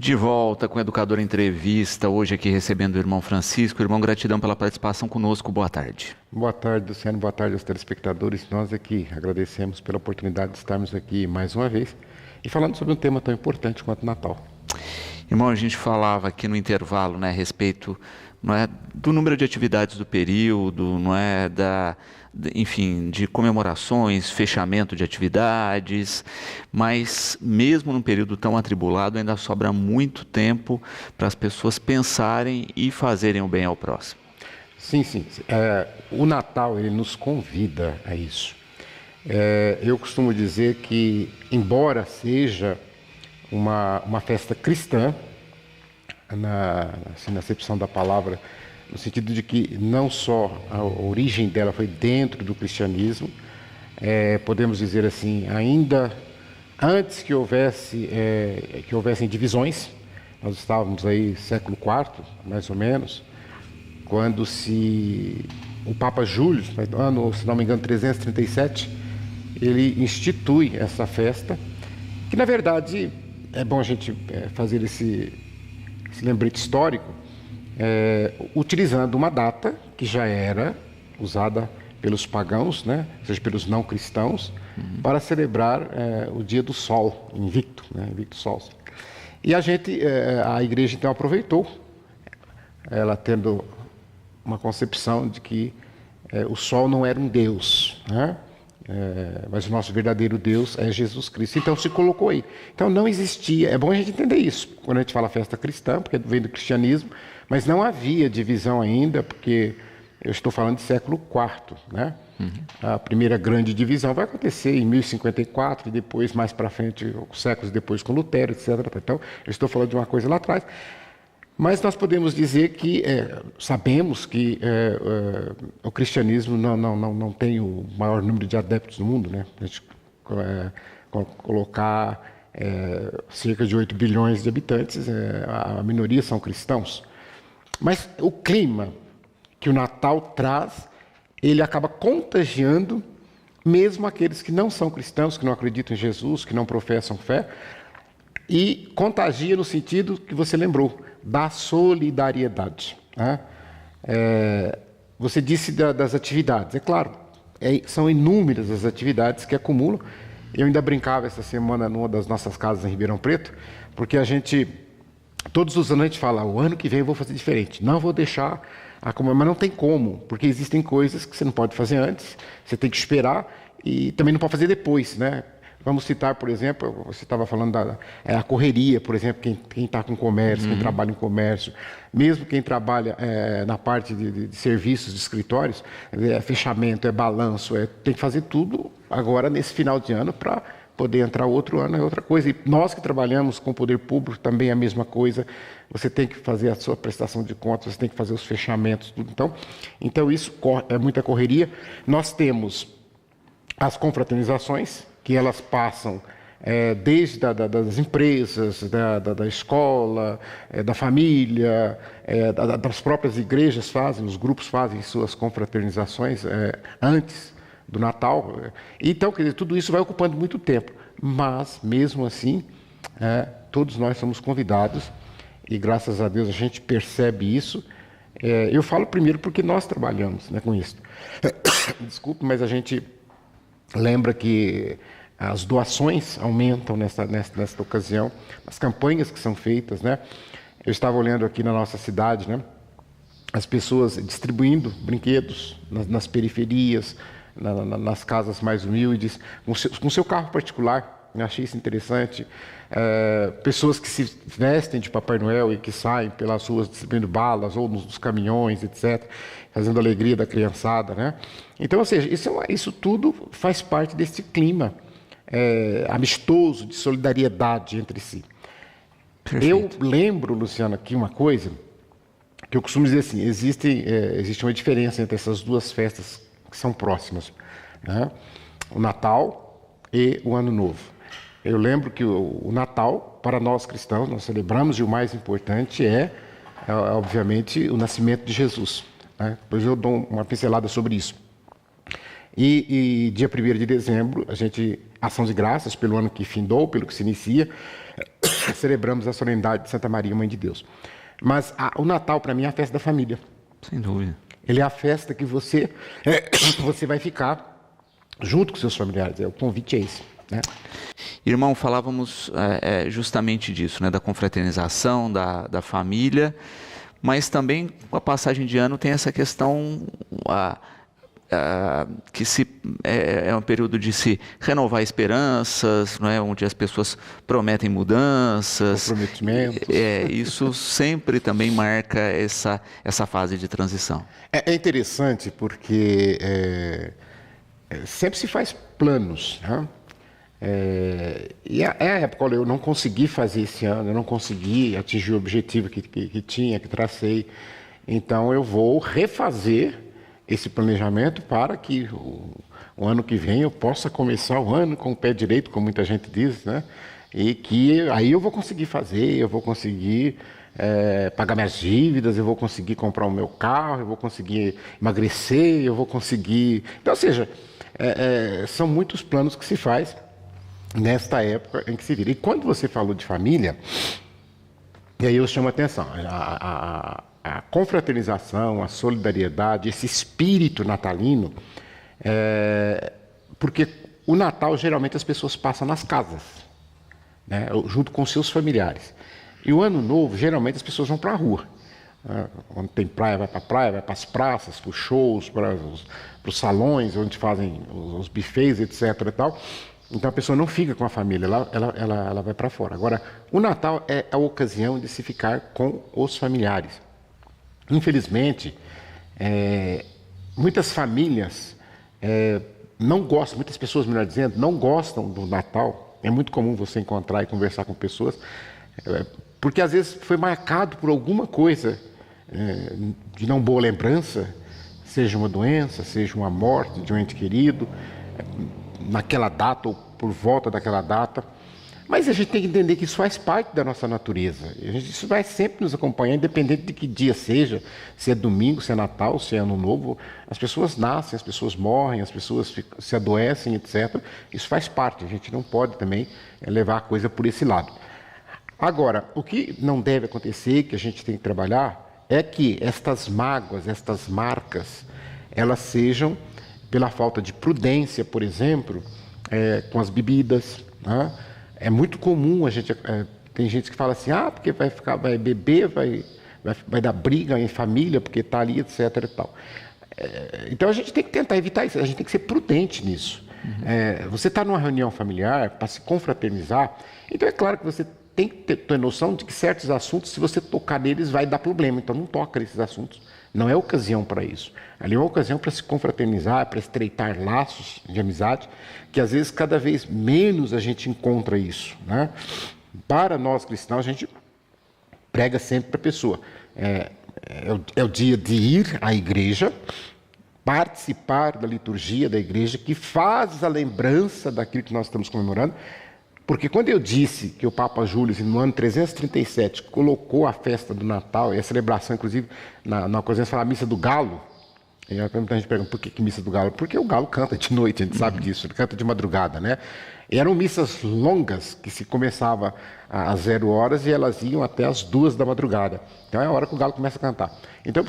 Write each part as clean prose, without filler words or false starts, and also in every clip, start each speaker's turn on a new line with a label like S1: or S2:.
S1: De volta com o Educador Entrevista, hoje aqui recebendo o irmão Francisco. Irmão, gratidão pela participação conosco, boa tarde.
S2: Boa tarde, Luciano, boa tarde aos telespectadores. Nós aqui agradecemos pela oportunidade de estarmos aqui mais uma vez e falando sobre um tema tão importante quanto o Natal.
S1: Irmão, a gente falava aqui no intervalo, né, a respeito, não é, do número de atividades do período, não é, enfim, de comemorações, fechamento de atividades, mas mesmo num período tão atribulado ainda sobra muito tempo para as pessoas pensarem e fazerem o bem ao próximo.
S2: Sim. O Natal, ele nos convida a isso. Eu costumo dizer que, embora seja uma festa cristã, na acepção da palavra, no sentido de que não só a origem dela foi dentro do cristianismo, podemos dizer assim, ainda antes que houvessem divisões, nós estávamos aí século IV, mais ou menos, quando o Papa Júlio, ano, se não me engano, 337, ele institui essa festa, que na verdade é bom a gente fazer esse lembrete histórico, utilizando uma data que já era usada pelos pagãos, né, ou seja, pelos não cristãos, para celebrar o dia do Sol, Invicto, né, Invictus Solis. E a igreja então aproveitou, ela tendo uma concepção de que o Sol não era um Deus, né? Mas o nosso verdadeiro Deus é Jesus Cristo. Então se colocou aí. Então não existia, é bom a gente entender isso, quando a gente fala festa cristã, porque vem do cristianismo, mas não havia divisão ainda, porque eu estou falando de século IV, né? A primeira grande divisão vai acontecer em 1054, e depois, mais para frente, séculos depois com Lutero, etc. Então, eu estou falando de uma coisa lá atrás. Mas nós podemos dizer que sabemos que o cristianismo não tem o maior número de adeptos no mundo, né? A gente colocar cerca de 8 bilhões de habitantes, a minoria são cristãos. Mas o clima que o Natal traz, ele acaba contagiando mesmo aqueles que não são cristãos, que não acreditam em Jesus, que não professam fé, e contagia no sentido que você lembrou, da solidariedade, né? Você disse das atividades, é claro, são inúmeras as atividades que acumulam. Eu ainda brincava essa semana numa das nossas casas em Ribeirão Preto, porque todos os anos a gente fala, o ano que vem eu vou fazer diferente, não vou deixar mas não tem como, porque existem coisas que você não pode fazer antes, você tem que esperar e também não pode fazer depois, né? Vamos citar, por exemplo, você estava falando a correria, por exemplo, quem está com comércio, quem trabalha em comércio, mesmo quem trabalha na parte de serviços, de escritórios, fechamento, balanço, tem que fazer tudo agora nesse final de ano para poder entrar outro ano, é outra coisa. E nós que trabalhamos com o poder público também é a mesma coisa, você tem que fazer a sua prestação de contas, você tem que fazer os fechamentos, tudo. Então isso é muita correria. Nós temos as confraternizações, que elas passam desde das empresas, da escola, da família, das próprias igrejas os grupos fazem suas confraternizações antes do Natal. Então, quer dizer, tudo isso vai ocupando muito tempo, mas mesmo assim, todos nós somos convidados e graças a Deus a gente percebe isso. Eu falo primeiro porque nós trabalhamos, né, com isso. Desculpe, mas a gente lembra que as doações aumentam nesta ocasião, as campanhas que são feitas, né? Eu estava olhando aqui na nossa cidade, né? As pessoas distribuindo brinquedos nas periferias, nas casas mais humildes, com seu carro particular. Eu achei isso interessante. Pessoas que se vestem de Papai Noel e que saem pelas ruas distribuindo balas ou nos caminhões, etc., fazendo a alegria da criançada, né? Então, ou seja, isso tudo faz parte desse clima amistoso, de solidariedade entre si. Perfeito. Eu lembro, Luciano, aqui uma coisa que eu costumo dizer assim, existe uma diferença entre essas duas festas que são próximas, né? O Natal e o Ano Novo. Eu lembro que o Natal, para nós cristãos, nós celebramos e o mais importante obviamente, o nascimento de Jesus, né? Depois eu dou uma pincelada sobre isso. E dia 1º de dezembro, a gente, ação de graças pelo ano que findou, pelo que se inicia, celebramos a solenidade de Santa Maria, Mãe de Deus. Mas o Natal, para mim, é a festa da família.
S1: Sem dúvida.
S2: Ele é a festa que você vai ficar junto com seus familiares. O convite é esse, né?
S1: Irmão, falávamos justamente disso, né? Da confraternização, da família, mas também com a passagem de ano tem essa questão que é um período de se renovar esperanças, não é? Onde as pessoas prometem mudanças.
S2: Comprometimentos.
S1: Isso sempre também marca essa fase de transição.
S2: É interessante porque sempre se faz planos, né? E a época, olha, eu não consegui fazer esse ano, eu não consegui atingir o objetivo que tracei. Então eu vou refazer esse planejamento para que o ano que vem eu possa começar o ano com o pé direito, como muita gente diz, né? E que aí eu vou conseguir fazer, eu vou conseguir pagar minhas dívidas, eu vou conseguir comprar o meu carro, eu vou conseguir emagrecer, eu vou conseguir... Então, ou seja, são muitos planos que se faz nesta época em que se vira. E quando você falou de família, e aí eu chamo a atenção, a confraternização, a solidariedade, esse espírito natalino, porque o Natal geralmente as pessoas passam nas casas, né, junto com seus familiares. E o Ano Novo, geralmente as pessoas vão para a rua. Quando tem praia, vai para as praças, para os shows, para os salões onde fazem os buffets, etc. e tal. Então a pessoa não fica com a família, ela vai para fora. Agora, o Natal é a ocasião de se ficar com os familiares. Infelizmente, muitas famílias não gostam, muitas pessoas, melhor dizendo, não gostam do Natal. É muito comum você encontrar e conversar com pessoas, porque às vezes foi marcado por alguma coisa de não boa lembrança, seja uma doença, seja uma morte de um ente querido, naquela data ou por volta daquela data. Mas a gente tem que entender que isso faz parte da nossa natureza. Isso vai sempre nos acompanhar, independente de que dia seja, se é domingo, se é Natal, se é Ano Novo. As pessoas nascem, as pessoas morrem, as pessoas se adoecem, etc. Isso faz parte, a gente não pode também levar a coisa por esse lado. Agora, o que não deve acontecer, que a gente tem que trabalhar, é que estas mágoas, estas marcas, elas sejam pela falta de prudência, por exemplo, com as bebidas, né? É muito comum tem gente que fala assim, porque vai beber, vai dar briga em família, porque está ali, etc. e tal. Então a gente tem que tentar evitar isso, a gente tem que ser prudente nisso. Você está numa reunião familiar para se confraternizar, então é claro que você tem que ter noção de que certos assuntos, se você tocar neles, vai dar problema. Então não toca nesses assuntos. Não é ocasião para isso. Ali é uma ocasião para se confraternizar, para estreitar laços de amizade, que às vezes cada vez menos a gente encontra isso, né? Para nós cristãos, a gente prega sempre para a pessoa. É o dia de ir à igreja, participar da liturgia da igreja, que faz a lembrança daquilo que nós estamos comemorando. Porque quando eu disse que o Papa Júlio, no ano 337, colocou a festa do Natal, e a celebração, inclusive, na ocasião de falar a Missa do Galo, e a gente pergunta por que Missa do Galo? Porque o galo canta de noite, a gente sabe disso, ele canta de madrugada, né? E eram missas longas, que se começava às 0 horas e elas iam até às 2 da madrugada. Então é a hora que o galo começa a cantar. Então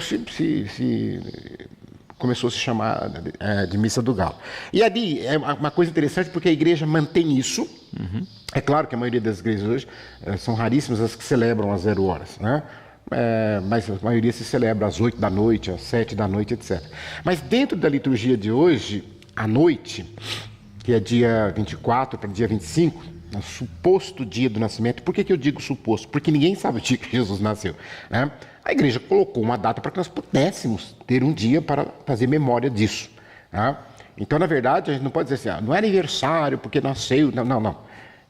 S2: começou a se chamar de Missa do Galo. E ali é uma coisa interessante porque a igreja mantém isso. É claro que a maioria das igrejas hoje são raríssimas as que celebram às 0 horas, né? Mas a maioria se celebra às 8 da noite, às 7 da noite, etc. Mas dentro da liturgia de hoje, à noite, que é dia 24 para dia 25, o suposto dia do nascimento. Por que eu digo suposto? Porque ninguém sabe o dia que Jesus nasceu, né? A igreja colocou uma data para que nós pudéssemos ter um dia para fazer memória disso, né? Então, na verdade, a gente não pode dizer assim, não é aniversário porque nasceu. Não.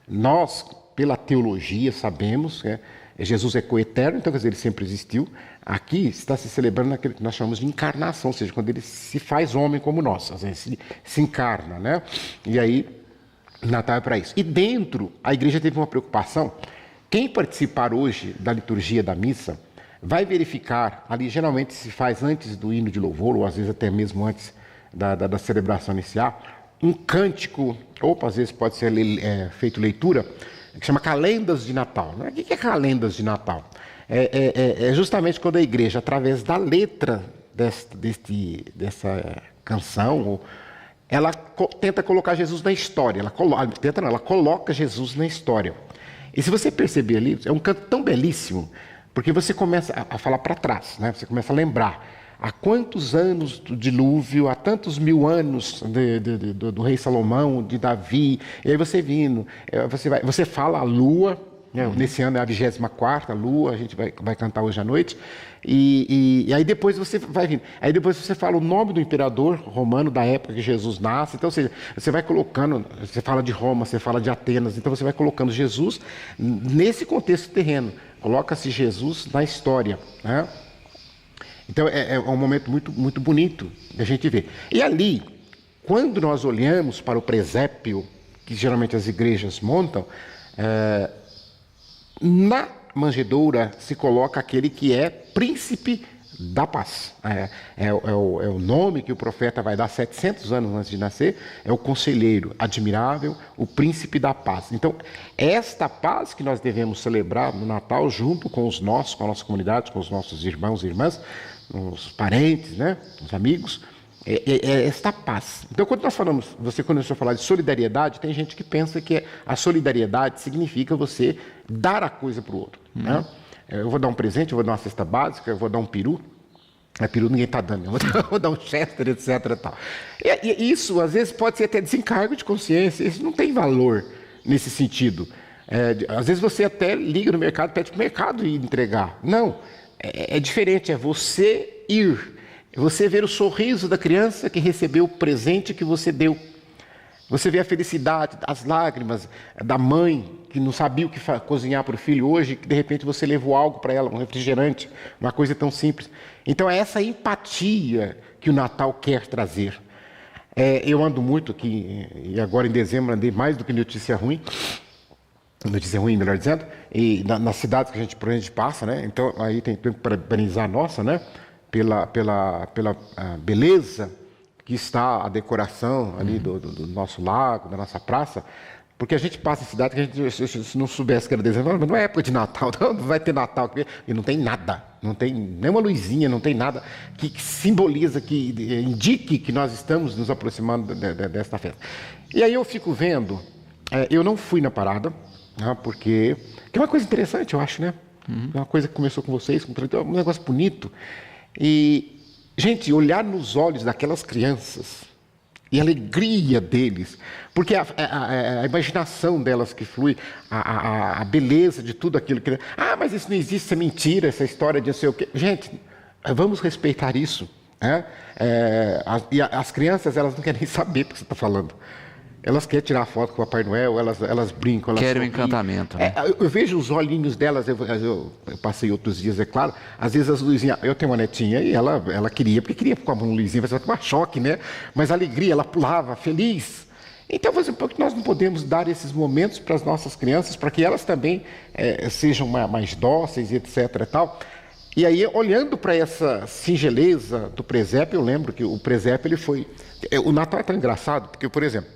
S2: Nós, pela teologia, sabemos que Jesus é coeterno, então quer dizer, ele sempre existiu. Aqui está se celebrando aquilo que nós chamamos de encarnação, ou seja, quando ele se faz homem como nós, às vezes se encarna, né? E aí, Natal é para isso. E dentro, a igreja teve uma preocupação. Quem participar hoje da liturgia da missa vai verificar, ali geralmente se faz antes do hino de louvor, ou às vezes até mesmo antes da celebração inicial, um cântico, ou às vezes pode ser feito leitura, que chama Calendas de Natal. Né? O que é Calendas de Natal? É justamente quando a igreja, através da letra dessa canção, ela tenta colocar Jesus na história. Ela coloca Jesus na história. E se você perceber ali, é um canto tão belíssimo, porque você começa a falar para trás, né? Você começa a lembrar há quantos anos do dilúvio, há tantos mil anos do rei Salomão, de Davi, e aí você vindo, você fala a lua, né? Nesse ano é a 24ª lua, a gente vai cantar hoje à noite, e aí depois você vai vindo, aí depois você fala o nome do imperador romano da época que Jesus nasce, então ou seja, você vai colocando, você fala de Roma, você fala de Atenas, então você vai colocando Jesus nesse contexto terreno, coloca-se Jesus na história, né? Então é um momento muito, muito bonito da gente ver. E ali, quando nós olhamos para o presépio, que geralmente as igrejas montam, na manjedoura se coloca aquele que é príncipe da paz. É o nome que o profeta vai dar 700 anos antes de nascer, é o conselheiro admirável, o príncipe da paz. Então, esta paz que nós devemos celebrar no Natal, junto com os nossos, com a nossa comunidade, com os nossos irmãos e irmãs, os parentes, né, os amigos, é esta paz. Então, quando nós falamos, você começou a falar de solidariedade, tem gente que pensa que a solidariedade significa você dar a coisa para o outro. Né? Eu vou dar um presente, eu vou dar uma cesta básica, eu vou dar um peru. Peru ninguém está dando, eu vou dar um chester, etc. E tal. E isso, às vezes, pode ser até desencargo de consciência, isso não tem valor nesse sentido. Às vezes você até liga no mercado, pede para o mercado ir entregar. Não, é diferente, é você ir. É você ver o sorriso da criança que recebeu o presente que você deu. Você vê a felicidade, as lágrimas da mãe que não sabia o que cozinhar para o filho hoje, que de repente você levou algo para ela, um refrigerante, uma coisa tão simples. Então é essa empatia que o Natal quer trazer. Eu ando muito aqui, e agora em dezembro andei mais do que notícia ruim, melhor dizendo, e nas cidades que por onde a gente passa, né? Então aí tem que parabenizar a nossa, né? Pela beleza que está a decoração ali do nosso lago, da nossa praça, porque a gente passa em cidade que a gente, se não soubesse que era dezembro, mas não é época de Natal, não vai ter Natal, e não tem nada, não tem nenhuma luzinha, não tem nada que simboliza, que indique que nós estamos nos aproximando desta festa. E aí eu fico vendo, eu não fui na parada, né, porque é uma coisa interessante, eu acho, né? É uma coisa que começou com vocês, um negócio bonito. E, gente, olhar nos olhos daquelas crianças e a alegria deles, porque a imaginação delas que flui, a beleza de tudo aquilo que... mas isso não existe, isso é mentira, essa história de não sei o quê. Gente, vamos respeitar isso. Né? E as crianças, elas não querem saber do que você está falando. Elas querem tirar foto com o Papai Noel, elas brincam. Elas
S1: querem o encantamento. Né?
S2: Eu vejo os olhinhos delas, eu passei outros dias, é claro, às vezes as luzinhas, eu tenho uma netinha e ela queria com a mão luzinha, vai tomar choque, né? Mas a alegria, ela pulava, feliz. Então, por que nós não podemos dar esses momentos para as nossas crianças, para que elas também sejam mais dóceis e etc. e tal? E aí, olhando para essa singeleza do presépio, eu lembro que o presépio, ele foi... O Natal é tão engraçado, porque, por exemplo,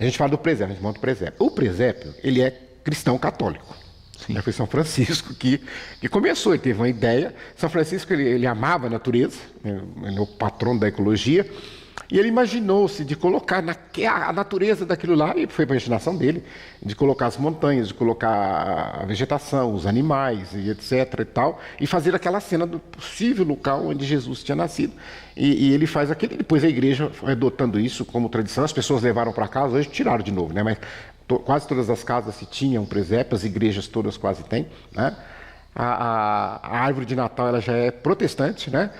S2: a gente fala do presépio, a gente monta o presépio. O presépio, ele é cristão católico. Sim. Foi São Francisco que começou, ele teve uma ideia. São Francisco, ele amava a natureza, ele é o patrono da ecologia, e ele imaginou-se de colocar a natureza daquilo lá, e foi a imaginação dele, de colocar as montanhas, de colocar a vegetação, os animais, e etc. e tal, e fazer aquela cena do possível local onde Jesus tinha nascido. E ele faz aquilo, depois a igreja foi adotando isso como tradição, as pessoas levaram para casa, hoje tiraram de novo, né? Mas quase todas as casas se tinham presépio, as igrejas todas quase têm, né? A árvore de Natal, ela já é protestante, né?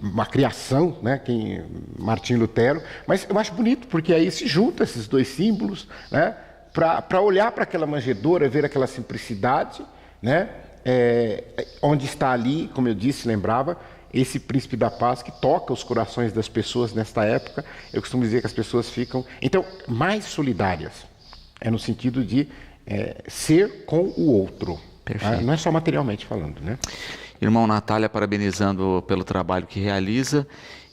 S2: Uma criação, né? Martim Lutero, mas eu acho bonito, porque aí se juntam esses dois símbolos, né? Para olhar para aquela manjedoura, ver aquela simplicidade, né? Onde está ali, como eu disse, lembrava, esse príncipe da paz que toca os corações das pessoas nesta época. Eu costumo dizer que as pessoas ficam, então, mais solidárias, no sentido de ser com o outro. Perfeito. Não é só materialmente falando, né?
S1: Irmão Natália, parabenizando pelo trabalho que realiza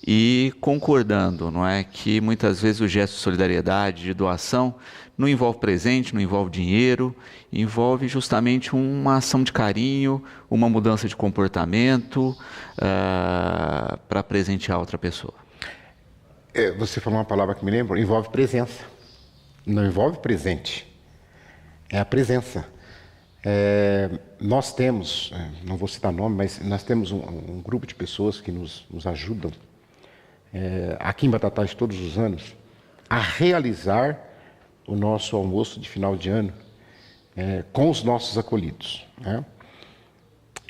S1: e concordando, não é, que muitas vezes o gesto de solidariedade, de doação, não envolve presente, não envolve dinheiro, envolve justamente uma ação de carinho, uma mudança de comportamento para presentear outra pessoa.
S2: Você falou uma palavra que me lembra, envolve presença, não envolve presente, é a presença. Nós temos, não vou citar nome, mas nós temos um grupo de pessoas que nos ajudam, aqui em Batatais todos os anos, a realizar o nosso almoço de final de ano com os nossos acolhidos, né?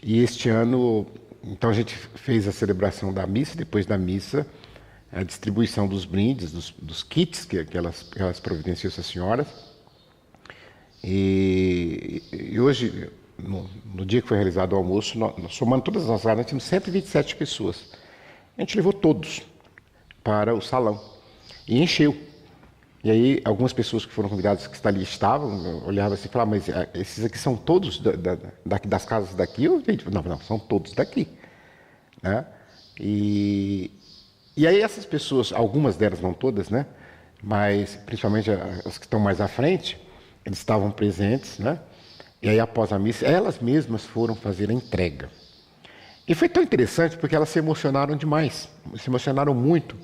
S2: E este ano, então a gente fez a celebração da missa, depois da missa, a distribuição dos brindes, dos kits que elas providenciam essas senhoras. E hoje, no dia que foi realizado o almoço, nós somando todas as nossas casas, nós tínhamos 127 pessoas. A gente levou todos para o salão e encheu. E aí, algumas pessoas que foram convidadas que ali estavam, olhavam assim e falavam, mas esses aqui são todos das casas daqui? Eu disse, não, são todos daqui, né? E aí essas pessoas, algumas delas, não todas, né? Mas principalmente as que estão mais à frente, eles estavam presentes, né? E aí, após a missa, elas mesmas foram fazer a entrega. E foi tão interessante porque elas se emocionaram demais, se emocionaram muito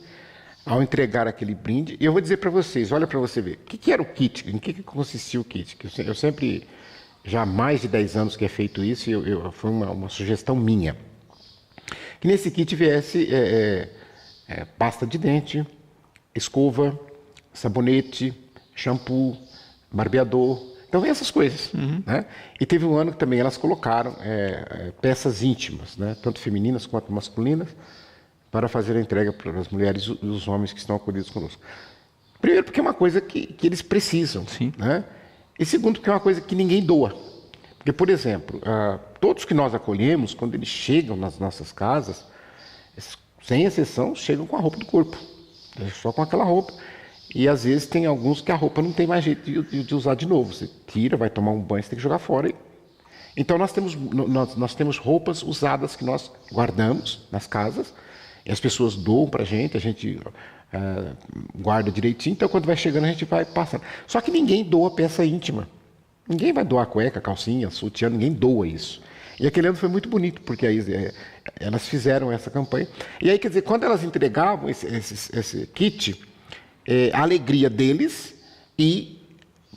S2: ao entregar aquele brinde. E eu vou dizer para vocês, olha para você ver, o que era o kit? Em que consistia o kit? Eu sempre, já há mais de 10 anos que é feito isso, foi uma sugestão minha. Que nesse kit viesse pasta de dente, escova, sabonete, shampoo, barbeador, então vem essas coisas, né? E teve um ano que também elas colocaram peças íntimas, né? Tanto femininas quanto masculinas, para fazer a entrega para as mulheres e os homens que estão acolhidos conosco. Primeiro porque é uma coisa que eles precisam, né? E segundo porque é uma coisa que ninguém doa. Porque, por exemplo, todos que nós acolhemos, quando eles chegam nas nossas casas, sem exceção, chegam com a roupa do corpo, só com aquela roupa. E às vezes tem alguns que a roupa não tem mais jeito de usar de novo. Você tira, vai tomar um banho, você tem que jogar fora. Então nós temos roupas usadas que nós guardamos nas casas, e as pessoas doam para a gente guarda direitinho, então quando vai chegando a gente vai passando. Só que ninguém doa peça íntima. Ninguém vai doar cueca, calcinha, sutiã, ninguém doa isso. E aquele ano foi muito bonito, porque aí elas fizeram essa campanha. E aí, quer dizer, quando elas entregavam esse kit, a alegria deles e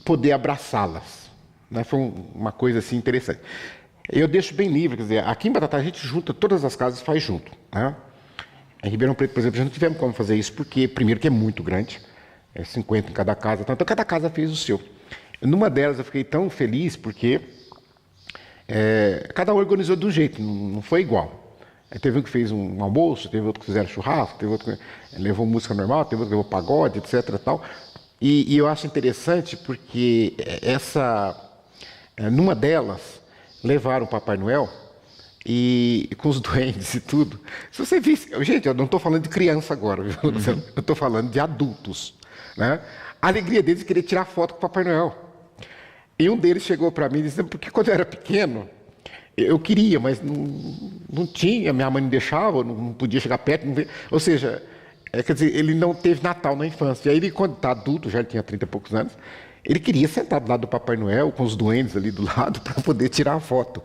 S2: poder abraçá-las, né? Foi uma coisa assim interessante. Eu deixo bem livre, quer dizer, aqui em Batatais a gente junta todas as casas e faz junto, né? Em Ribeirão Preto, por exemplo, já não tivemos como fazer isso, porque primeiro que é muito grande, 50 em cada casa, então cada casa fez o seu. Numa delas eu fiquei tão feliz porque cada um organizou de um jeito, não foi igual. Teve um que fez um almoço, teve outro que fizeram churrasco, teve outro que levou música normal, teve outro que levou pagode, etc. Tal. E eu acho interessante porque numa delas, levaram o Papai Noel e com os duendes e tudo. Se você visse, gente, eu não estou falando de criança agora, viu? Eu estou falando de adultos, né? A alegria deles é querer tirar foto com o Papai Noel. E um deles chegou para mim e disse, porque quando eu era pequeno, eu queria, mas não tinha, minha mãe não deixava, não podia chegar perto, ou seja, quer dizer, ele não teve Natal na infância. E aí ele, quando está adulto, já tinha 30 e poucos anos, ele queria sentar do lado do Papai Noel, com os duendes ali do lado, para poder tirar a foto.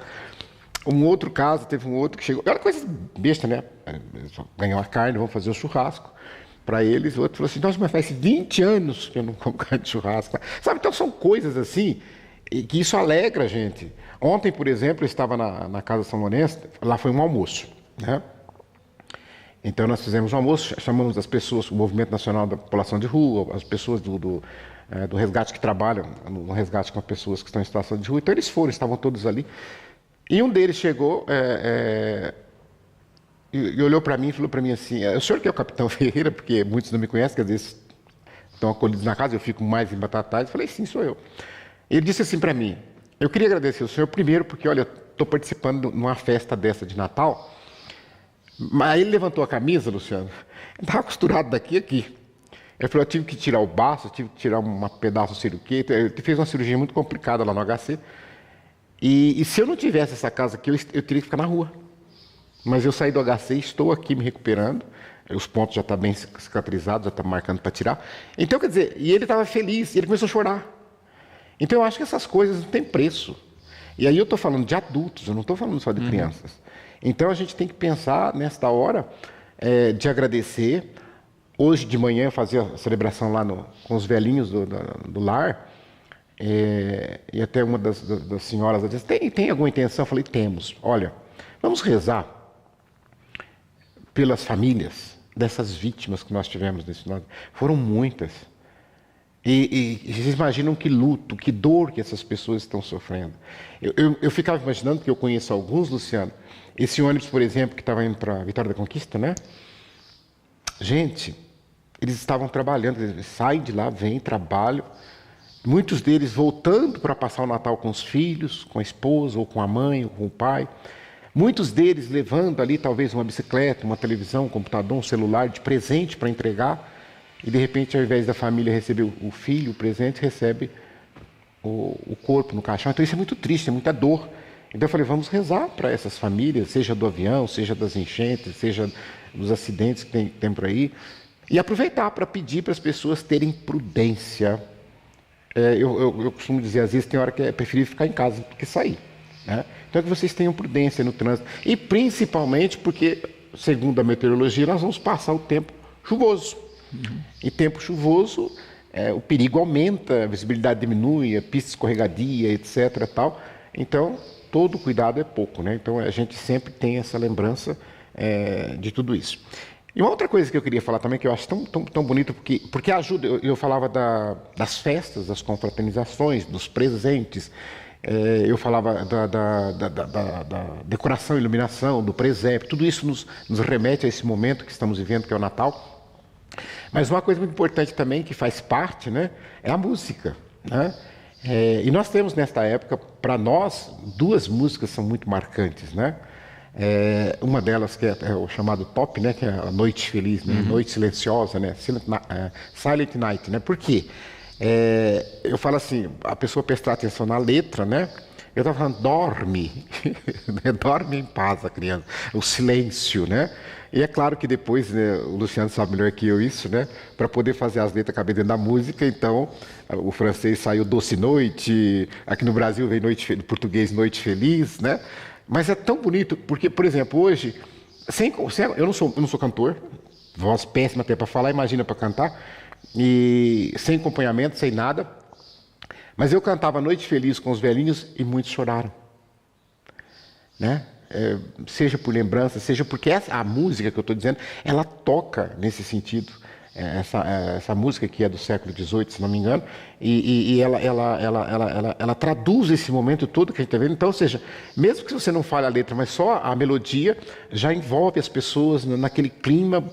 S2: Um outro caso, teve um outro que chegou, era coisa besta, né? Ganhou a carne, vamos fazer o churrasco para eles. O outro falou assim, nossa, mas faz 20 anos que eu não como carne de churrasco. Sabe, então são coisas assim, que isso alegra a gente. Ontem, por exemplo, eu estava na Casa São Lourenço, lá foi um almoço, né? Então nós fizemos um almoço, chamamos as pessoas, o Movimento Nacional da População de Rua, as pessoas do resgate que trabalham no resgate com as pessoas que estão em situação de rua. Então eles estavam todos ali. E um deles chegou e olhou para mim e falou para mim assim, o senhor que é o Capitão Ferreira, porque muitos não me conhecem, que às vezes estão acolhidos na casa, eu fico mais em Batatais. Eu falei, sim, sou eu. Ele disse assim para mim, eu queria agradecer ao senhor primeiro, porque, olha, eu estou participando de uma festa dessa de Natal. Mas aí ele levantou a camisa, Luciano, estava costurado daqui a aqui. Ele falou, eu tive que tirar o baço, tive que tirar um pedaço, não sei o quê. Ele fez uma cirurgia muito complicada lá no HC. E se eu não tivesse essa casa aqui, eu teria que ficar na rua. Mas eu saí do HC, estou aqui me recuperando, os pontos já estão bem cicatrizados, já estão marcando para tirar. Então, quer dizer, e ele estava feliz, e ele começou a chorar. Então, eu acho que essas coisas não têm preço. E aí eu estou falando de adultos, eu não estou falando só de crianças. Então, a gente tem que pensar, nesta hora, de agradecer. Hoje de manhã eu fazia a celebração lá com os velhinhos do lar, e até uma das senhoras disse, tem alguma intenção? Eu falei, temos. Olha, vamos rezar pelas famílias dessas vítimas que nós tivemos nesse ano. Foram muitas. E vocês imaginam que luto, que dor que essas pessoas estão sofrendo. Eu ficava imaginando, que eu conheço alguns, Luciano, esse ônibus, por exemplo, que estava indo para Vitória da Conquista, né? Gente, eles estavam trabalhando, eles saem de lá, vêm, trabalham, muitos deles voltando para passar o Natal com os filhos, com a esposa, ou com a mãe, ou com o pai. Muitos deles levando ali talvez uma bicicleta, uma televisão, um computador, um celular de presente para entregar, e de repente, ao invés da família receber o filho, o presente, recebe o corpo no caixão. Então isso é muito triste, é muita dor. Então eu falei, vamos rezar para essas famílias, seja do avião, seja das enchentes, seja dos acidentes que tem por aí, e aproveitar para pedir para as pessoas terem prudência. Eu costumo dizer, às vezes tem hora que é preferível ficar em casa do que sair, né? Então é que vocês tenham prudência no trânsito, e principalmente porque, segundo a meteorologia, nós vamos passar o tempo chuvoso. E tempo chuvoso, o perigo aumenta, a visibilidade diminui, a pista escorregadia, etc. Tal. Então, todo cuidado é pouco, né? Então, a gente sempre tem essa lembrança de tudo isso. E uma outra coisa que eu queria falar também, que eu acho tão bonito, porque ajuda, eu falava das festas, das confraternizações, dos presentes, eu falava da decoração, iluminação, do presépio, tudo isso nos remete a esse momento que estamos vivendo, que é o Natal. Mas uma coisa muito importante também, que faz parte, né, é a música, né? E nós temos nesta época, para nós, duas músicas são muito marcantes, né? Uma delas que é o chamado pop, né, que é a Noite Feliz, né? Noite Silenciosa, né? Silent Night, né? Por quê? Eu falo assim, a pessoa prestar atenção na letra, né? Eu estava falando, dorme, dorme em paz a criança, o silêncio, né? E é claro que depois, né, o Luciano sabe melhor que eu isso, né? Para poder fazer as letras caber dentro da música, então o francês saiu Doce Noite, aqui no Brasil vem português Noite Feliz, né? Mas é tão bonito, porque, por exemplo, hoje, eu não sou cantor, voz péssima até para falar, imagina para cantar, e sem acompanhamento, sem nada, mas eu cantava Noite Feliz com os velhinhos e muitos choraram, né? Seja por lembrança, seja porque a música que eu estou dizendo, ela toca nesse sentido. Essa música que é do século XVIII, se não me engano, e ela traduz esse momento todo que a gente está vendo. Então, ou seja, mesmo que você não fale a letra, mas só a melodia já envolve as pessoas naquele clima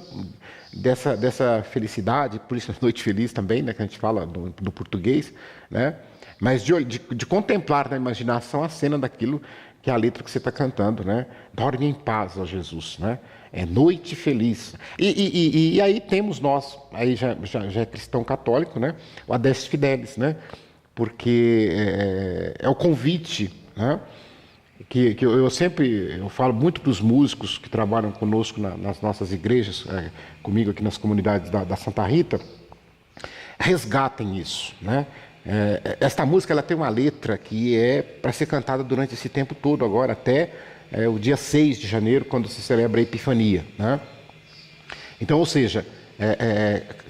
S2: dessa felicidade, por isso Noite Feliz também, né, que a gente fala do português, né? Mas de contemplar na imaginação a cena daquilo que é a letra que você está cantando, né? Dorme em paz, ó Jesus, né? É Noite Feliz. E aí temos nós, aí já é cristão católico, né? O Adeste Fidelis, né? Porque é o convite, né? Que eu falo muito para os músicos que trabalham conosco nas nossas igrejas, comigo aqui nas comunidades da Santa Rita, resgatem isso, né? Esta música ela tem uma letra que é para ser cantada durante esse tempo todo agora, até o dia 6 de janeiro, quando se celebra a Epifania, né? Então, ou seja,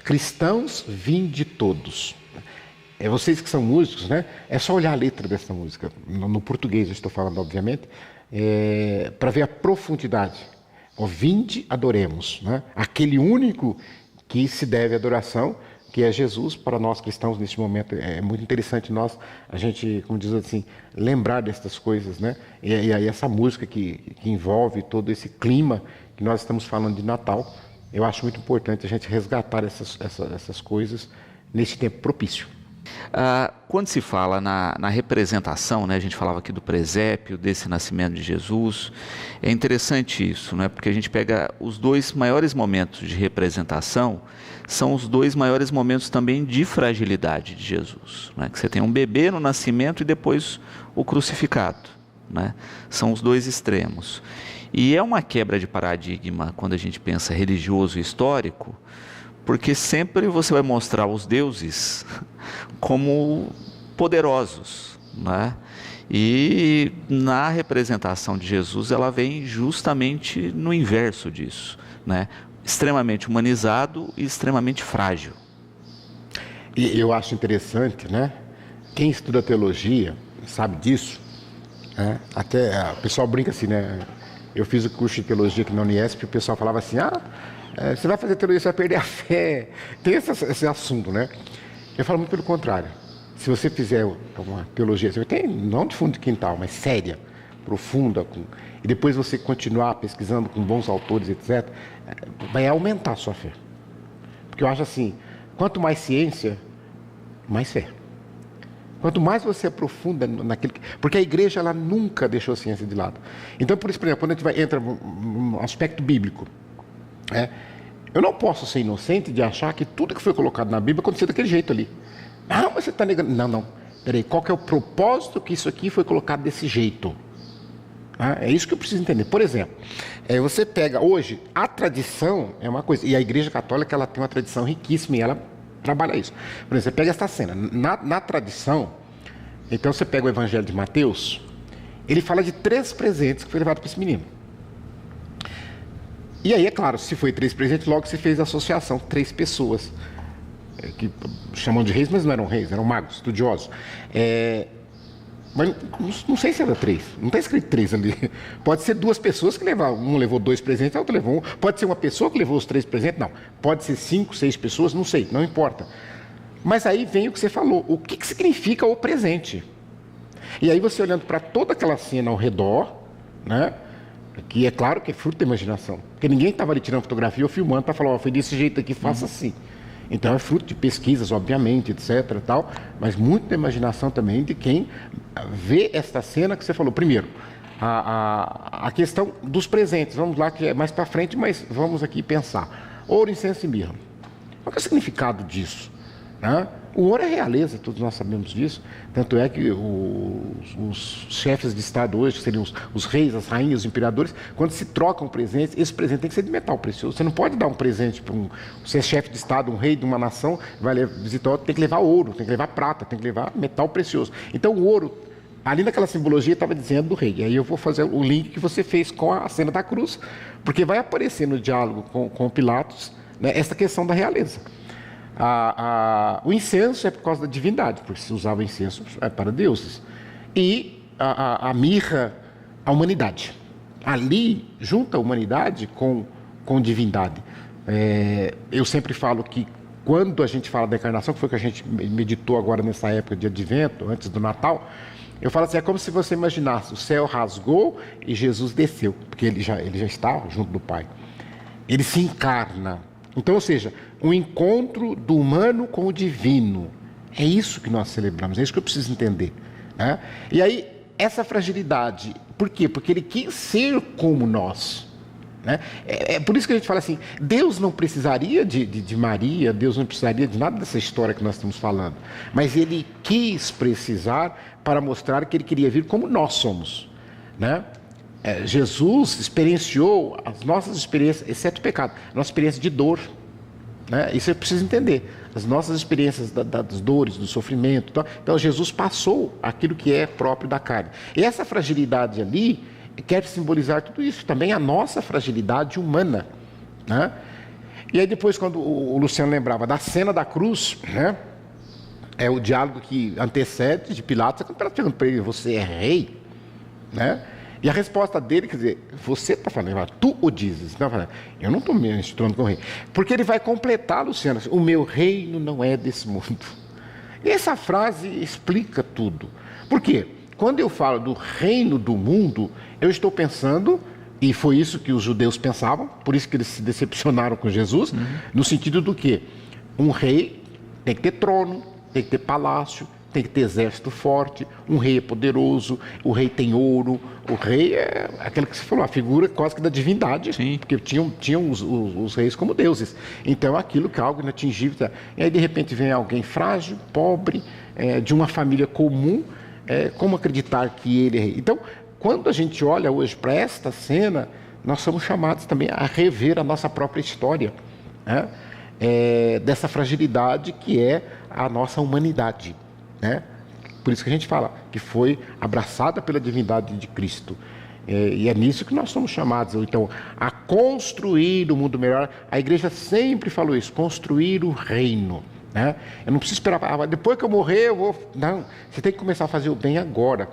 S2: cristãos, vinde todos. Vocês que são músicos, né? É só olhar a letra dessa música, no português eu estou falando, obviamente, para ver a profundidade. Vinde, adoremos, né? Aquele único que se deve adoração, que é Jesus. Para nós cristãos neste momento é muito interessante a gente, como diz assim, lembrar dessas coisas, né? E aí essa música que envolve todo esse clima que nós estamos falando de Natal, eu acho muito importante a gente resgatar essas coisas nesse tempo propício.
S1: Quando se fala na representação, né, a gente falava aqui do presépio, desse nascimento de Jesus, é interessante isso, né, porque a gente pega os dois maiores momentos de representação, são os dois maiores momentos também de fragilidade de Jesus, né, que você tem um bebê no nascimento e depois o crucificado, né, são os dois extremos. E é uma quebra de paradigma quando a gente pensa religioso e histórico, porque sempre você vai mostrar os deuses como poderosos, né? E na representação de Jesus ela vem justamente no inverso disso, né? Extremamente humanizado e extremamente frágil.
S2: E eu acho interessante, né? Quem estuda teologia sabe disso, né? Até o pessoal brinca assim, né? Eu fiz o curso de teologia aqui na Uniesp e o pessoal falava assim, você vai fazer teologia, você vai perder a fé. Tem esse assunto, né? Eu falo muito pelo contrário. Se você fizer uma teologia, você tem, não de fundo de quintal, mas séria, profunda, e depois você continuar pesquisando com bons autores, etc., vai aumentar a sua fé. Porque eu acho assim, quanto mais ciência, mais fé. Quanto mais você aprofunda naquilo que... Porque a igreja, ela nunca deixou a ciência de lado. Então, por isso, por exemplo, quando a gente entra no aspecto bíblico, eu não posso ser inocente de achar que tudo que foi colocado na Bíblia aconteceu daquele jeito ali. Não, mas você está negando. Não. Peraí, qual que é o propósito que isso aqui foi colocado desse jeito? É isso que eu preciso entender. Por exemplo, você pega hoje, a tradição é uma coisa, e a Igreja Católica ela tem uma tradição riquíssima e ela trabalha isso. Por exemplo, você pega essa cena, na tradição, então você pega o Evangelho de Mateus, ele fala de 3 presentes que foi levado para esse menino. E aí, é claro, se foi 3 presentes, logo se fez a associação, 3 pessoas, que chamam de reis, mas não eram reis, eram magos, estudiosos. Mas não sei se era 3, não está escrito 3 ali. Pode ser 2 pessoas que levaram, um levou 2 presentes, a outra levou 1. Pode ser uma pessoa que levou os 3 presentes, não. Pode ser 5, 6 pessoas, não sei, não importa. Mas aí vem o que você falou, o que significa o presente? E aí você olhando para toda aquela cena ao redor, né? Que é claro que é fruto da imaginação. Porque ninguém estava ali tirando fotografia ou filmando para falar, foi desse jeito aqui, faça assim. Então é fruto de pesquisas, obviamente, etc. Tal, mas muito da imaginação também de quem vê esta cena que você falou. Primeiro, a questão dos presentes. Vamos lá, que é mais para frente, mas vamos aqui pensar. Ouro, incenso e mirra. Qual é o significado disso? Né? O ouro é realeza, todos nós sabemos disso. Tanto é que os chefes de Estado hoje, que seriam os reis, as rainhas, os imperadores, quando se trocam presentes, esse presente tem que ser de metal precioso. Você não pode dar um presente para você é chefe de Estado, um rei de uma nação, vai visitar outro, tem que levar ouro, tem que levar prata, tem que levar metal precioso. Então o ouro, ali naquela simbologia, estava dizendo do rei. E aí eu vou fazer o link que você fez com a cena da cruz, porque vai aparecer no diálogo com Pilatos, né, essa questão da realeza. O incenso é por causa da divindade, porque se usava incenso para deuses. E a mirra, a humanidade. Ali, junta a humanidade com divindade. Eu sempre falo que quando a gente fala da encarnação, que foi o que a gente meditou agora nessa época de Advento, antes do Natal, eu falo assim, é como se você imaginasse, o céu rasgou e Jesus desceu, porque ele já está junto do Pai. Ele se encarna. Então, ou seja, um encontro do humano com o divino. É isso que nós celebramos, é isso que eu preciso entender. Né? E aí, essa fragilidade, por quê? Porque ele quis ser como nós. Né? É por isso que a gente fala assim, Deus não precisaria de Maria, Deus não precisaria de nada dessa história que nós estamos falando. Mas ele quis precisar para mostrar que ele queria vir como nós somos. Né? Jesus experienciou as nossas experiências, exceto o pecado, a nossa experiência de dor. Né? Isso eu preciso entender. As nossas experiências das dores, do sofrimento. Então, Jesus passou aquilo que é próprio da carne. E essa fragilidade ali quer simbolizar tudo isso. Também a nossa fragilidade humana. Né? E aí depois, quando o Luciano lembrava da cena da cruz, né? É o diálogo que antecede de Pilatos, quando Pilatos pergunta para ele, você é rei? Né? E a resposta dele, quer dizer, você está falando, tu o dizes. Não, eu não estou me instituindo como rei. Porque ele vai completar, Luciano, o meu reino não é desse mundo. E essa frase explica tudo. Por quê? Quando eu falo do reino do mundo, eu estou pensando, e foi isso que os judeus pensavam, por isso que eles se decepcionaram com Jesus, no sentido do quê? Um rei tem que ter trono, tem que ter palácio, tem que ter exército forte, um rei é poderoso, o rei tem ouro, o rei é aquele que você falou, a figura quase que da divindade. Sim. Porque tinham os reis como deuses. Então aquilo que é algo inatingível. Tá? E aí de repente vem alguém frágil, pobre, de uma família comum, como acreditar que ele é rei? Então quando a gente olha hoje para esta cena, nós somos chamados também a rever a nossa própria história, né? Dessa fragilidade que é a nossa humanidade, né? Por isso que a gente fala que foi abraçada pela divindade de Cristo. E é nisso que nós somos chamados, então, a construir o mundo melhor. A igreja sempre falou isso, construir o reino, né? Eu não preciso esperar, depois que eu morrer eu vou... Não, você tem que começar a fazer o bem agora.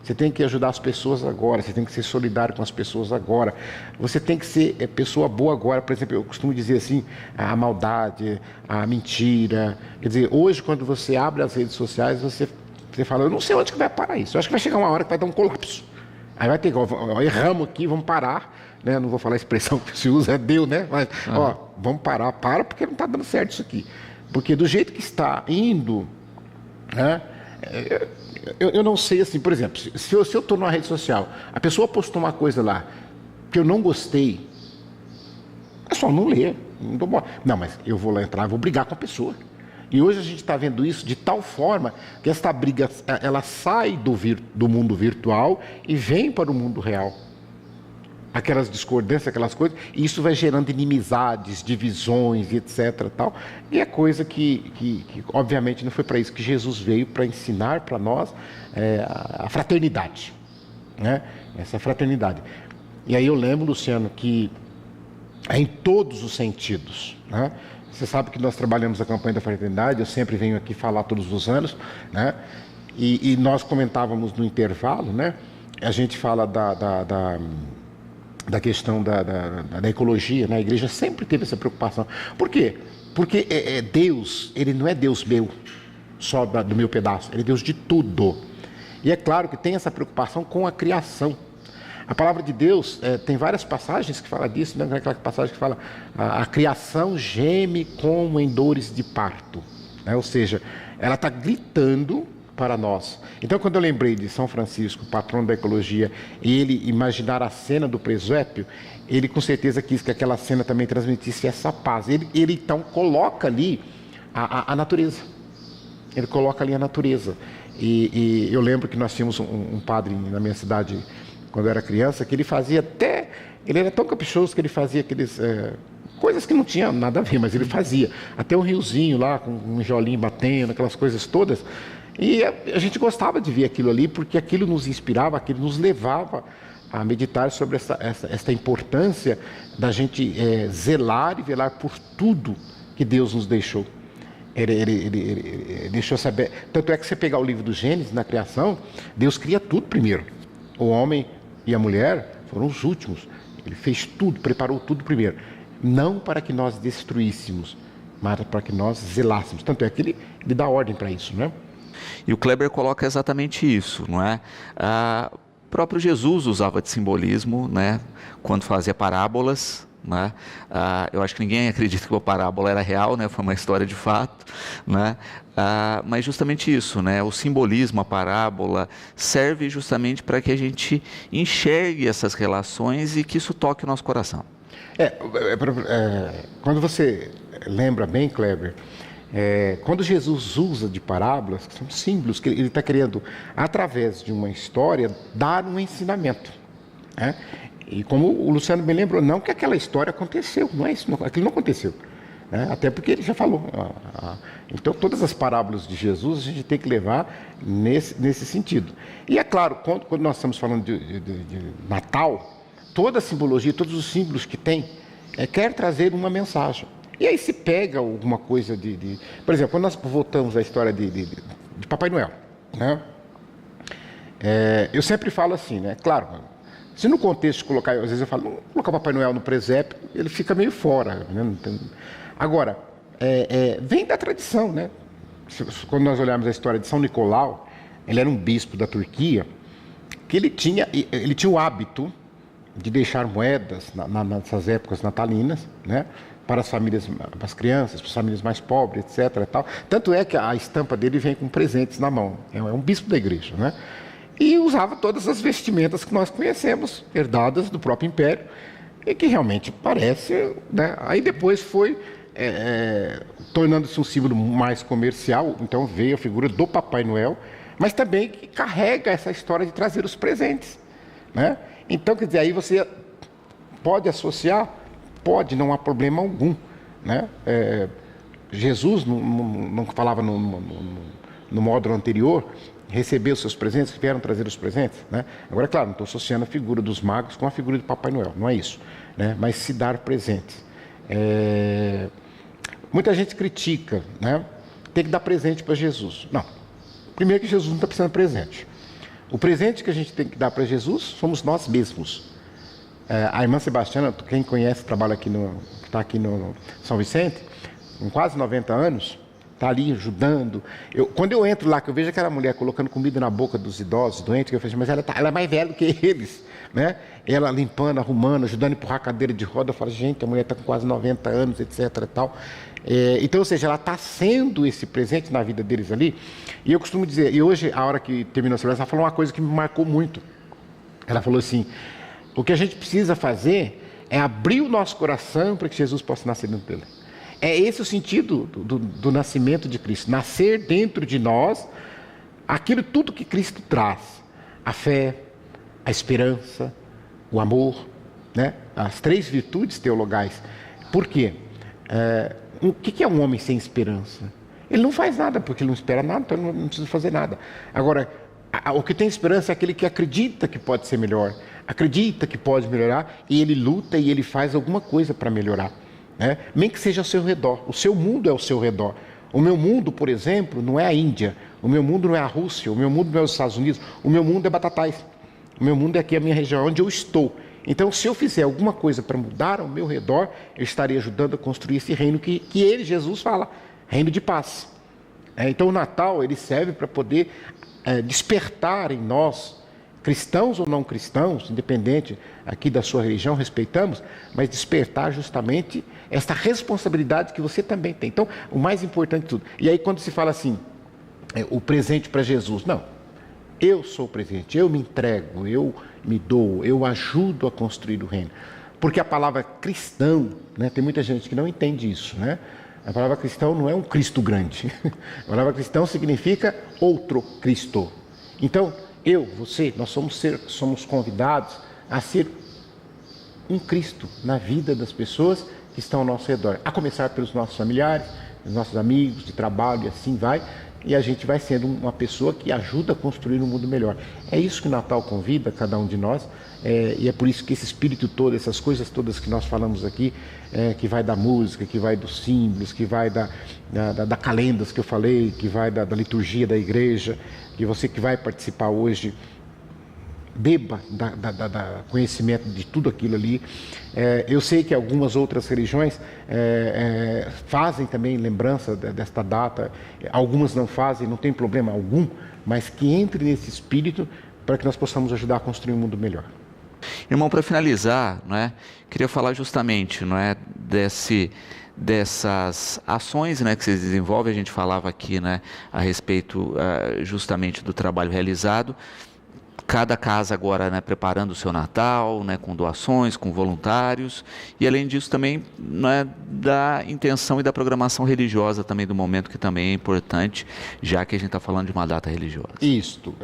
S2: Você tem que ajudar as pessoas agora, você tem que ser solidário com as pessoas agora. Você tem que ser pessoa boa agora. Por exemplo, eu costumo dizer assim, a maldade, a mentira. Quer dizer, hoje quando você abre as redes sociais, você fala, eu não sei onde que vai parar isso. Eu acho que vai chegar uma hora que vai dar um colapso. Aí vai ter igual, erramos aqui, vamos parar. Né? Não vou falar a expressão que se usa, deu, né? Mas, vamos parar, porque não está dando certo isso aqui. Porque do jeito que está indo, né? Eu não sei, assim, por exemplo, se eu estou numa rede social, a pessoa postou uma coisa lá que eu não gostei, é só não ler. Não, mas eu vou lá entrar, eu vou brigar com a pessoa. E hoje a gente está vendo isso de tal forma que essa briga, ela sai do mundo virtual e vem para o mundo real. Aquelas discordâncias, aquelas coisas, e isso vai gerando inimizades, divisões e etc. Tal. E é coisa que obviamente, não foi para isso que Jesus veio, para ensinar para nós a fraternidade, né? Essa fraternidade. E aí eu lembro, Luciano, que é em todos os sentidos, né? Você sabe que nós trabalhamos a campanha da fraternidade, eu sempre venho aqui falar todos os anos, né? E nós comentávamos no intervalo, né? A gente fala da questão da ecologia, né? A igreja sempre teve essa preocupação. Por quê? Porque Deus, Ele não é Deus meu, só do meu pedaço, Ele é Deus de tudo. E é claro que tem essa preocupação com a criação. A palavra de Deus tem várias passagens que falam disso, né? Aquela passagem que fala a criação geme como em dores de parto, né? Ou seja, ela está gritando para nós. Então, quando eu lembrei de São Francisco, patrono da ecologia, e ele imaginar a cena do presépio, ele com certeza quis que aquela cena também transmitisse essa paz. Ele então coloca ali a natureza. Ele coloca ali a natureza. E eu lembro que nós tínhamos um padre na minha cidade, quando eu era criança, que ele fazia até... Ele era tão caprichoso que ele fazia aqueles... coisas que não tinham nada a ver, mas ele fazia. Até um riozinho lá, com um tijolinho batendo, aquelas coisas todas. E a gente gostava de ver aquilo ali, porque aquilo nos inspirava, aquilo nos levava a meditar sobre essa importância da gente zelar e velar por tudo que Deus nos deixou. Ele deixou saber. Tanto é que você pegar o livro do Gênesis, na criação, Deus cria tudo primeiro. O homem e a mulher foram os últimos. Ele fez tudo, preparou tudo primeiro. Não para que nós destruíssemos, mas para que nós zelássemos. Tanto é que ele dá ordem para isso, né?
S1: E o Kleber coloca exatamente isso, não é? O próprio Jesus usava de simbolismo, né? Quando fazia parábolas, né? Eu acho que ninguém acredita que a parábola era real, né? Foi uma história de fato, né? Mas justamente isso, né? O simbolismo, a parábola, serve justamente para que a gente enxergue essas relações e que isso toque o nosso coração.
S2: Quando você lembra bem, Kleber, quando Jesus usa de parábolas, que são símbolos, que ele está querendo, através de uma história, dar um ensinamento, né? E como o Luciano me lembrou, não que aquela história aconteceu, não é isso, aquilo não aconteceu, né? Até porque ele já falou. Então, todas as parábolas de Jesus a gente tem que levar nesse sentido. E é claro, quando nós estamos falando de Natal, toda a simbologia, todos os símbolos que tem, quer trazer uma mensagem. E aí se pega alguma coisa Por exemplo, quando nós voltamos à história de Papai Noel, né? Eu sempre falo assim, né? Claro, se no contexto colocar, às vezes eu falo, colocar o Papai Noel no presépio, ele fica meio fora, né? Agora, vem da tradição, né? Quando nós olharmos a história de São Nicolau, ele era um bispo da Turquia, que ele tinha o hábito de deixar moedas nessas épocas natalinas, né? Para as famílias, para as crianças, para as famílias mais pobres, etc. Tal. Tanto é que a estampa dele vem com presentes na mão. É um bispo da igreja, né? E usava todas as vestimentas que nós conhecemos, herdadas do próprio Império, e que realmente parece, né? Aí depois foi tornando-se um símbolo mais comercial. Então veio a figura do Papai Noel, mas também que carrega essa história de trazer os presentes. né? Então, quer dizer, aí você pode associar, pode, não há problema algum, né? Jesus não falava no módulo anterior, receber os seus presentes, que vieram trazer os presentes, né? Agora, claro, não estou associando a figura dos magos com a figura de Papai Noel, não é isso, né? Mas se dar presentes. Muita gente critica, né? Tem que dar presente para Jesus. Não. Primeiro que Jesus não está precisando de presente. O presente que a gente tem que dar para Jesus somos nós mesmos. A irmã Sebastiana, quem conhece, trabalha aqui está aqui no São Vicente, com quase 90 anos, está ali ajudando. Quando eu entro lá, que eu vejo aquela mulher colocando comida na boca dos idosos, doentes, que eu falo, mas ela é mais velha do que eles, né? Ela limpando, arrumando, ajudando a empurrar a cadeira de roda. Eu falo, gente, a mulher está com quase 90 anos, etc. e tal. Então, ou seja, ela está sendo esse presente na vida deles ali. E eu costumo dizer, e hoje, a hora que terminou a celebração, ela falou uma coisa que me marcou muito. Ela falou assim, o que a gente precisa fazer é abrir o nosso coração para que Jesus possa nascer dentro dele. É esse o sentido do nascimento de Cristo. Nascer dentro de nós aquilo tudo que Cristo traz. A fé, a esperança, o amor, né? As 3 virtudes teologais. Por quê? O que é um homem sem esperança? Ele não faz nada porque ele não espera nada, então ele não precisa fazer nada. Agora, o que tem esperança é aquele que acredita que pode ser melhor, acredita que pode melhorar, e ele luta e ele faz alguma coisa para melhorar, né? Nem que seja ao seu redor. O seu mundo é ao seu redor. O meu mundo, por exemplo, não é a Índia, o meu mundo não é a Rússia, o meu mundo não é os Estados Unidos, o meu mundo é Batatais, o meu mundo é aqui a minha região, onde eu estou. Então, se eu fizer alguma coisa para mudar ao meu redor, eu estarei ajudando a construir esse reino que ele, Jesus, fala, reino de paz. Então, o Natal, ele serve para poder despertar em nós, cristãos ou não cristãos, independente aqui da sua religião, respeitamos, mas despertar justamente essa responsabilidade que você também tem. Então, o mais importante de tudo. E aí, quando se fala assim, o presente para Jesus, não. Eu sou o presente, eu me entrego, eu me dou, eu ajudo a construir o reino. Porque a palavra cristão, né, tem muita gente que não entende isso, né? A palavra cristão não é um Cristo grande. A palavra cristão significa outro Cristo. Então, você, nós somos convidados a ser um Cristo na vida das pessoas que estão ao nosso redor. A começar pelos nossos familiares, os nossos amigos de trabalho, e assim vai. E a gente vai sendo uma pessoa que ajuda a construir um mundo melhor. É isso que o Natal convida cada um de nós, e é por isso que esse espírito todo, essas coisas todas que nós falamos aqui, que vai da música, que vai dos símbolos, que vai da calendas que eu falei, que vai da liturgia da igreja, que você que vai participar hoje, beba da conhecimento de tudo aquilo ali. Eu sei que algumas outras religiões fazem também lembrança desta data, algumas não fazem, não tem problema algum, mas que entre nesse espírito para que nós possamos ajudar a construir um mundo melhor.
S1: Irmão, para finalizar, não é, queria falar justamente, não é, dessas ações, né, que vocês desenvolvem. A gente falava aqui, né, a respeito justamente do trabalho realizado. Cada casa agora, né, preparando o seu Natal, né, com doações, com voluntários, e além disso também, né, da intenção e da programação religiosa também do momento, que também é importante, já que a gente está falando de uma data religiosa.
S2: Isto.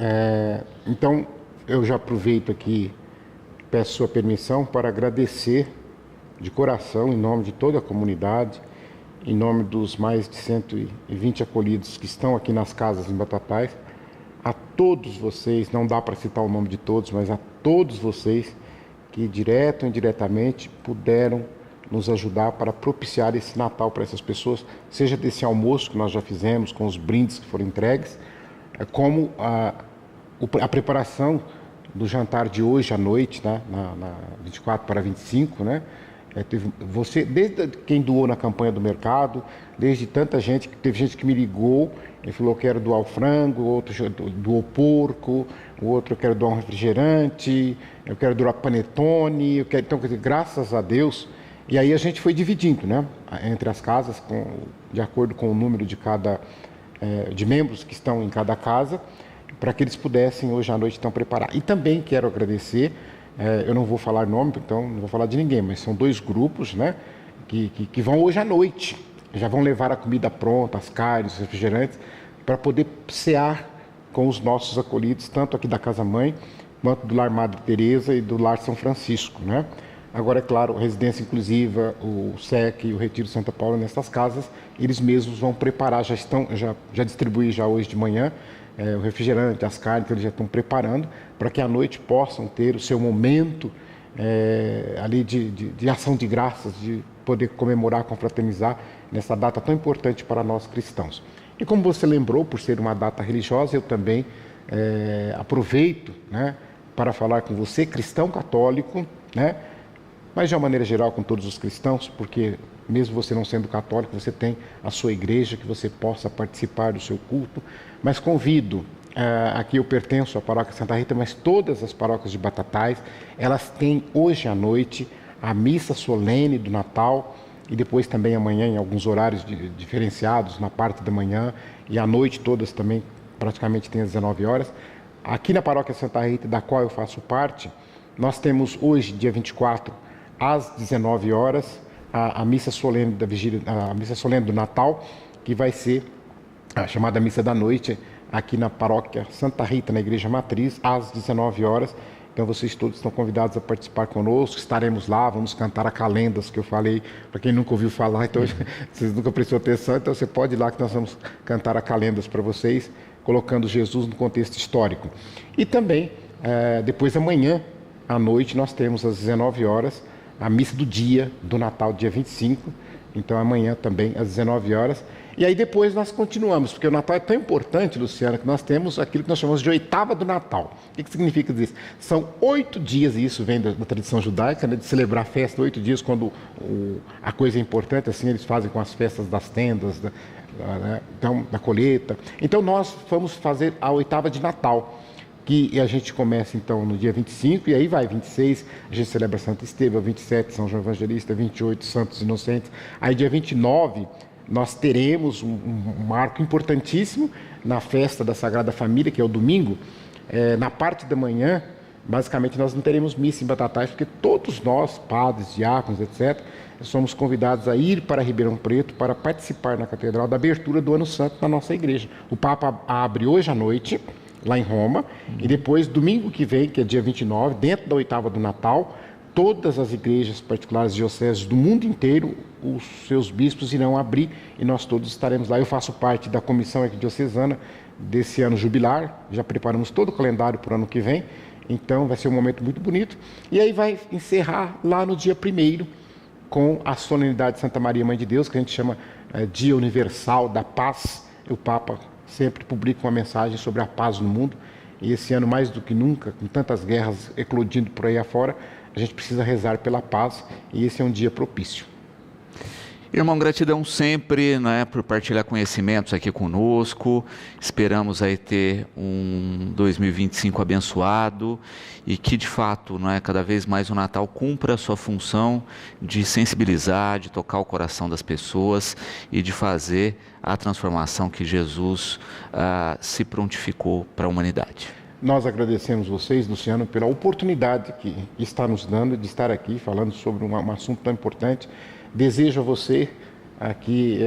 S2: Então, eu já aproveito aqui, peço sua permissão para agradecer de coração, em nome de toda a comunidade, em nome dos mais de 120 acolhidos que estão aqui nas casas em Batatais, a todos vocês, não dá para citar o nome de todos, mas a todos vocês que direto ou indiretamente puderam nos ajudar para propiciar esse Natal para essas pessoas, seja desse almoço que nós já fizemos, com os brindes que foram entregues, como a preparação do jantar de hoje à noite, né, na 24 para 25, né? Desde quem doou na campanha do mercado, desde tanta gente, teve gente que me ligou e falou: eu quero doar o frango, outro doou porco, o outro eu quero doar um refrigerante, eu quero doar panetone, então, quer dizer, graças a Deus. E aí a gente foi dividindo, né, entre as casas, de acordo com o número de membros que estão em cada casa, para que eles pudessem hoje à noite então preparar. E também quero agradecer, eu não vou falar nome, então não vou falar de ninguém, mas são 2 grupos, né, que vão hoje à noite, já vão levar a comida pronta, as carnes, os refrigerantes, para poder cear com os nossos acolhidos, tanto aqui da Casa Mãe, quanto do Lar Madre Teresa e do Lar São Francisco, né? Agora, é claro, a residência inclusiva, o SEC e o Retiro Santa Paula, nessas casas, eles mesmos vão preparar, já distribuí já hoje de manhã, o refrigerante, as carnes, que eles já estão preparando, para que à noite possam ter o seu momento ali de ação de graças, de poder comemorar, confraternizar nessa data tão importante para nós cristãos. E como você lembrou, por ser uma data religiosa, eu também aproveito, né, para falar com você, cristão católico, né, mas de uma maneira geral com todos os cristãos, porque mesmo você não sendo católico, você tem a sua igreja, que você possa participar do seu culto. Mas convido, aqui eu pertenço à paróquia Santa Rita, mas todas as paróquias de Batatais, elas têm hoje à noite a missa solene do Natal, e depois também amanhã em alguns horários diferenciados, na parte da manhã, e à noite todas também, praticamente tem às 19 horas. Aqui na paróquia Santa Rita, da qual eu faço parte, nós temos hoje, dia 24, às 19 horas, a missa solene da vigília, a missa solene do Natal, que vai ser a chamada missa da noite, aqui na paróquia Santa Rita, na Igreja Matriz, às 19 horas. Então vocês todos estão convidados a participar conosco, estaremos lá, vamos cantar a calendas que eu falei, para quem nunca ouviu falar, então vocês nunca prestou atenção, então você pode ir lá que nós vamos cantar a calendas para vocês, colocando Jesus no contexto histórico. E também, depois amanhã, à noite, nós temos às 19 horas, a missa do dia do Natal, dia 25, então amanhã também às 19 horas. E aí depois nós continuamos, porque o Natal é tão importante, Luciana, que nós temos aquilo que nós chamamos de oitava do Natal. O que significa isso? São 8 dias, e isso vem da tradição judaica, né, de celebrar a festa 8 dias, quando a coisa é importante, assim eles fazem com as festas das tendas, então, da colheita. Então nós vamos fazer a oitava de Natal, que a gente começa então no dia 25, e aí vai 26, a gente celebra Santo Estevão, 27 São João Evangelista, 28 Santos Inocentes. Aí dia 29 nós teremos um marco importantíssimo na festa da Sagrada Família, que é o domingo. Na parte da manhã, basicamente nós não teremos missa em Batatais, porque todos nós, padres, diáconos, etc., somos convidados a ir para Ribeirão Preto para participar na Catedral da abertura do Ano Santo na nossa igreja. O Papa abre hoje à noite, lá em Roma, e depois, domingo que vem, que é dia 29, dentro da oitava do Natal, todas as igrejas particulares dioceses do mundo inteiro, os seus bispos irão abrir e nós todos estaremos lá. Eu faço parte da comissão arquidiocesana desse ano jubilar, já preparamos todo o calendário para o ano que vem, então vai ser um momento muito bonito. E aí vai encerrar lá no dia 1º com a solenidade de Santa Maria Mãe de Deus, que a gente chama Dia Universal da Paz. O Papa sempre publica uma mensagem sobre a paz no mundo, e esse ano mais do que nunca, com tantas guerras eclodindo por aí afora, a gente precisa rezar pela paz, e esse é um dia propício.
S1: Irmão, gratidão sempre, né, por partilhar conhecimentos aqui conosco. Esperamos aí ter um 2025 abençoado e que de fato, né, cada vez mais o Natal cumpra a sua função de sensibilizar, de tocar o coração das pessoas e de fazer a transformação que Jesus se prontificou para a humanidade.
S2: Nós agradecemos vocês, Luciano, pela oportunidade que está nos dando de estar aqui falando sobre um assunto tão importante. Desejo a você aqui,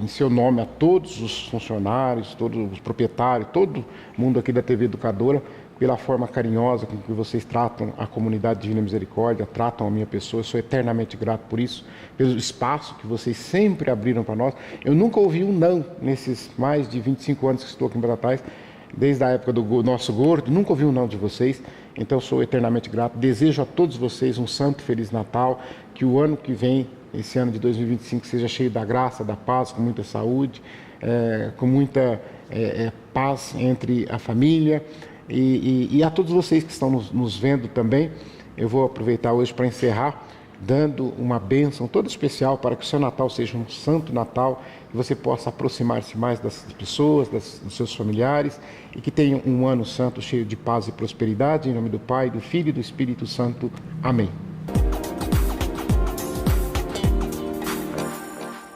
S2: em seu nome, a todos os funcionários, todos os proprietários, todo mundo aqui da TV Educadora, pela forma carinhosa com que vocês tratam a comunidade Divina Misericórdia, tratam a minha pessoa. Eu sou eternamente grato por isso, pelo espaço que vocês sempre abriram para nós. Eu nunca ouvi um não nesses mais de 25 anos que estou aqui em Batatais, desde a época do nosso gordo, nunca ouvi um não de vocês. Então sou eternamente grato. Desejo a todos vocês um santo Feliz Natal, que o ano que vem, esse ano de 2025, seja cheio da graça, da paz, com muita saúde, com muita paz entre a família. E a todos vocês que estão nos vendo também, eu vou aproveitar hoje para encerrar, dando uma bênção toda especial para que o seu Natal seja um santo Natal, que você possa aproximar-se mais das pessoas, dos seus familiares, e que tenha um ano santo cheio de paz e prosperidade, em nome do Pai, do Filho e do Espírito Santo. Amém.